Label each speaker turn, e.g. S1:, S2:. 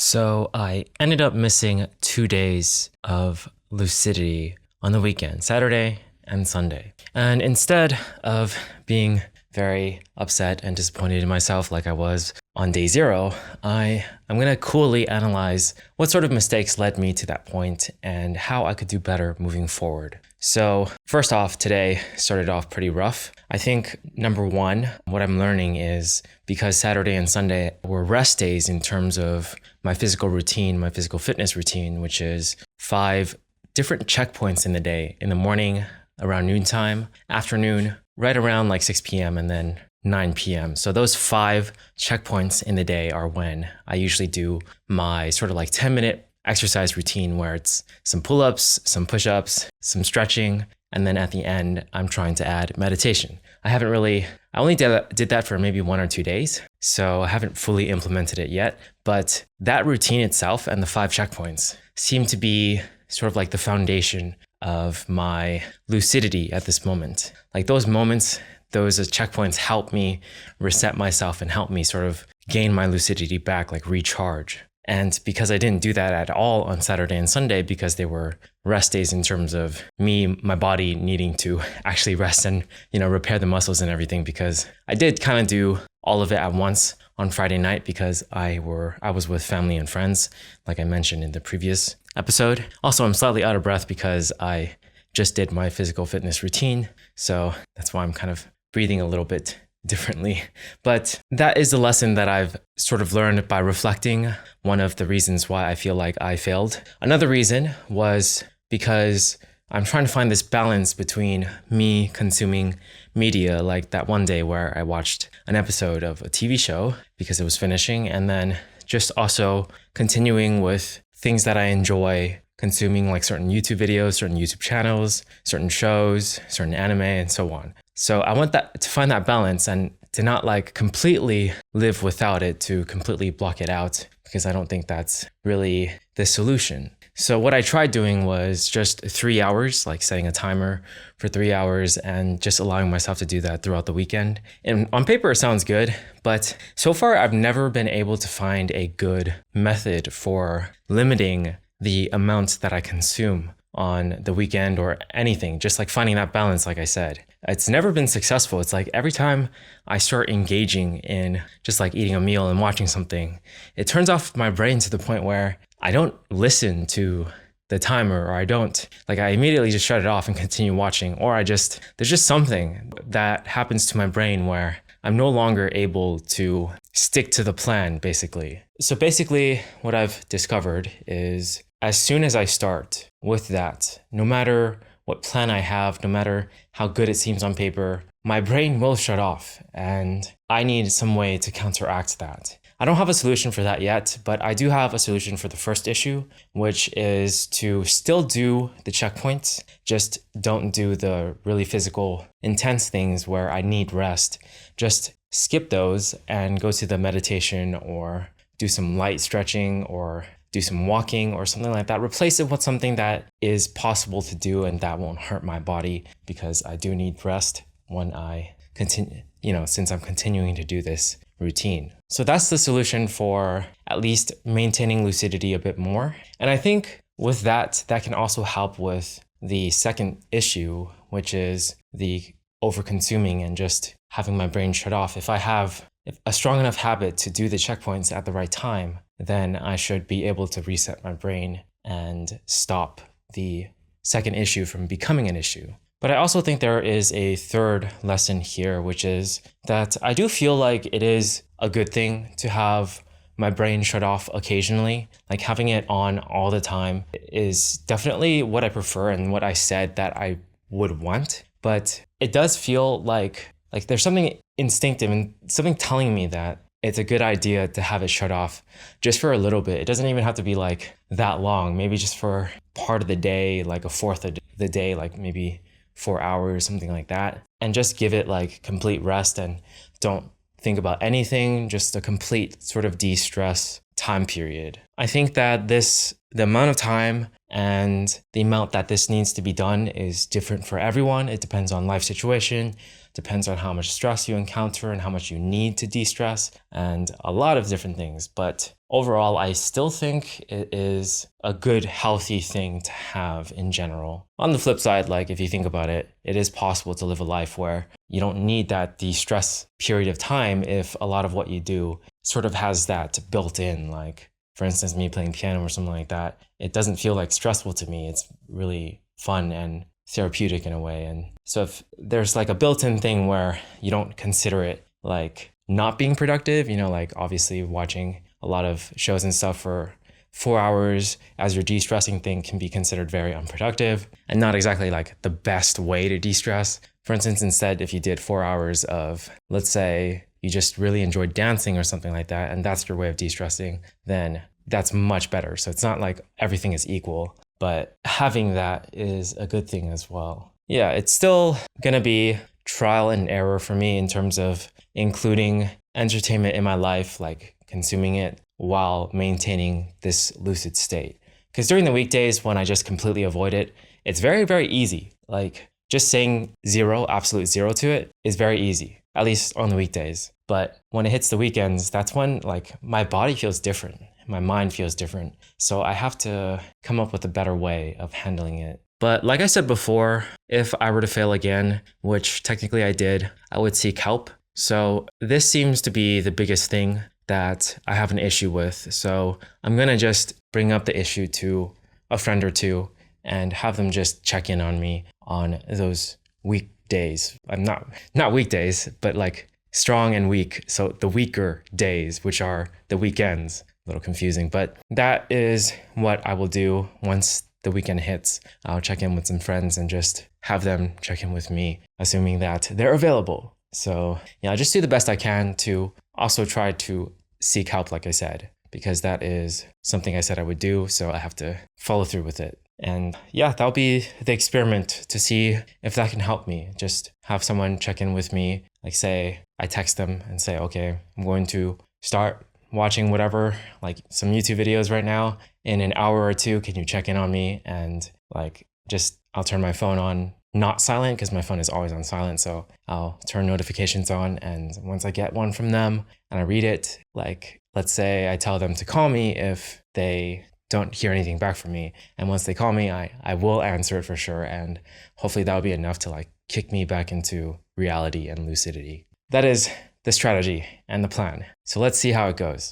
S1: So I ended up missing 2 days of Luucidity on the weekend, Saturday and Sunday. And instead of being very upset and disappointed in myself like I was on day zero, I'm going to coolly analyze what sort of mistakes led me to that point and how I could do better moving forward. So first off, today started off pretty rough. I think number one, what I'm learning is because Saturday and Sunday were rest days in terms of my physical routine, my physical fitness routine, which is 5 different checkpoints in the day. In the morning, around noontime, afternoon, right around like 6 p.m. and then 9 p.m. So those 5 checkpoints in the day are when I usually do my sort of like 10-minute exercise routine where it's some pull-ups, some push-ups, some stretching, and then at the end, I'm trying to add meditation. I only did that for maybe 1 or 2 days, so I haven't fully implemented it yet. But that routine itself and the 5 checkpoints seem to be sort of like the foundation of my lucidity at this moment. Like those moments, those checkpoints help me reset myself and help me sort of gain my lucidity back, like recharge. And because I didn't do that at all on Saturday and Sunday, because they were rest days in terms of my body needing to actually rest and, repair the muscles and everything, because I did kind of do all of it at once on Friday night because I was with family and friends, like I mentioned in the previous episode. Also, I'm slightly out of breath because I just did my physical fitness routine. So that's why I'm kind of breathing a little bit differently. But that is the lesson that I've sort of learned by reflecting. One of the reasons why I feel like I failed. Another reason was because I'm trying to find this balance between me consuming media, like that one day where I watched an episode of a TV show because it was finishing, and then just also continuing with things that I enjoy consuming, like certain YouTube videos, certain YouTube channels, certain shows, certain anime, and so on. So I want to find that balance and to not like completely live without it, to completely block it out, because I don't think that's really the solution. So what I tried doing was just 3 hours, like setting a timer for 3 hours and just allowing myself to do that throughout the weekend. And on paper, it sounds good, but so far I've never been able to find a good method for limiting the amount that I consume on the weekend or anything, just like finding that balance, like I said. It's never been successful. It's like every time I start engaging in just like eating a meal and watching something, it turns off my brain to the point where I don't listen to the timer, or I immediately just shut it off and continue watching, or there's just something that happens to my brain where I'm no longer able to stick to the plan, basically. So basically, what I've discovered is as soon as I start with that, no matter what plan I have, no matter how good it seems on paper, my brain will shut off, and I need some way to counteract that. I don't have a solution for that yet, but I do have a solution for the first issue, which is to still do the checkpoints, just don't do the really physical, intense things where I need rest. Just skip those and go to the meditation or do some light stretching or do some walking or something like that. Replace it with something that is possible to do and that won't hurt my body, because I do need rest when I continue, since I'm continuing to do this routine. So that's the solution for at least maintaining lucidity a bit more. And I think with that can also help with the second issue, which is the over-consuming and just having my brain shut off. If I have a strong enough habit to do the checkpoints at the right time, then I should be able to reset my brain and stop the second issue from becoming an issue. But I also think there is a third lesson here, which is that I do feel like it is a good thing to have my brain shut off occasionally. Like having it on all the time is definitely what I prefer and what I said that I would want. But it does feel like there's something instinctive and something telling me that it's a good idea to have it shut off just for a little bit. It doesn't even have to be like that long, maybe just for part of the day, like a fourth of the day, like maybe 4 hours, something like that. And just give it like complete rest and don't think about anything, just a complete sort of de-stress time period. I think that the amount of time and the amount that this needs to be done is different for everyone. It depends on life situation, depends on how much stress you encounter and how much you need to de-stress, and a lot of different things. But overall, I still think it is a good, healthy thing to have in general. On the flip side, like if you think about it, it is possible to live a life where you don't need that de-stress period of time if a lot of what you do sort of has that built in. Like, for instance, me playing piano or something like that, it doesn't feel like stressful to me. It's really fun and therapeutic in a way. And so if there's like a built-in thing where you don't consider it like not being productive, like obviously watching a lot of shows and stuff for 4 hours as your de-stressing thing can be considered very unproductive and not exactly like the best way to de-stress. For instance, instead, if you did 4 hours of, let's say, you just really enjoyed dancing or something like that, and that's your way of de-stressing, then that's much better. So it's not like everything is equal, but having that is a good thing as well. Yeah, it's still gonna be trial and error for me in terms of including entertainment in my life, like consuming it while maintaining this lucid state. Because during the weekdays when I just completely avoid it, it's very, very easy. Like just saying zero, absolute zero to it is very easy, at least on the weekdays. But when it hits the weekends, that's when like my body feels different. My mind feels different. So I have to come up with a better way of handling it. But like I said before, if I were to fail again, which technically I did, I would seek help. So this seems to be the biggest thing that I have an issue with. So I'm gonna just bring up the issue to a friend or two and have them just check in on me on those weekdays. I'm not weekdays, but like strong and weak. So the weaker days, which are the weekends. A little confusing, but that is what I will do once the weekend hits. I'll check in with some friends and just have them check in with me, assuming that they're available. So yeah, I just do the best I can to also try to seek help, like I said, because that is something I said I would do. So I have to follow through with it. And yeah, that'll be the experiment to see if that can help me. Just have someone check in with me, like say I text them and say, okay, I'm going to start watching whatever, like some YouTube videos right now. In an hour or two, can you check in on me? And like, just, I'll turn my phone on, not silent, because my phone is always on silent. So I'll turn notifications on. And once I get one from them and I read it, like, let's say I tell them to call me if they don't hear anything back from me. And once they call me, I will answer it for sure. And hopefully that'll be enough to like kick me back into reality and lucidity. That is the strategy and the plan. So let's see how it goes.